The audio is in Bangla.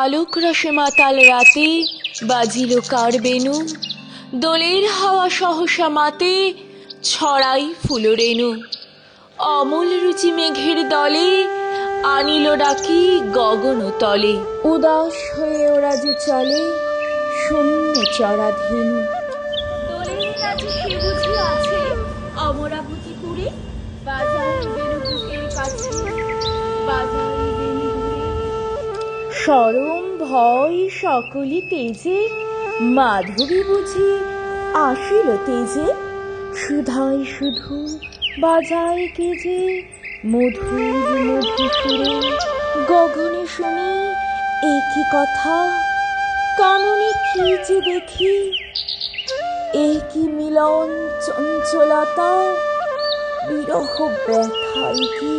আলোক রসে মাতাল রাতে বাজিল কার বেনু, দোলের হাওয়া সহসা মাতে ছড়াই ফুলরেণু। অমল রুচি মেঘের দলে আনিল ডাকি গগন তলে, উদাস হয়ে ওরা যে চলে শূন্য চরাধীন। দোলের কাছে সে বুঝি আছে অমরাবতীপুরে, বাজাই বেনু বুকের কাছে, বাজাই বেনু দূরে। সরম ভয় সকলি তেজে, মাধবী বুঝি আসিল তেজে, সুধাই শুধু বাজায় কে যে মধুর মধুসুরে। গগনে শুনি একই কথা, কাননে কি যে দেখি, একই মিলন চঞ্চলতা, বিরহ ব্যথায় কি।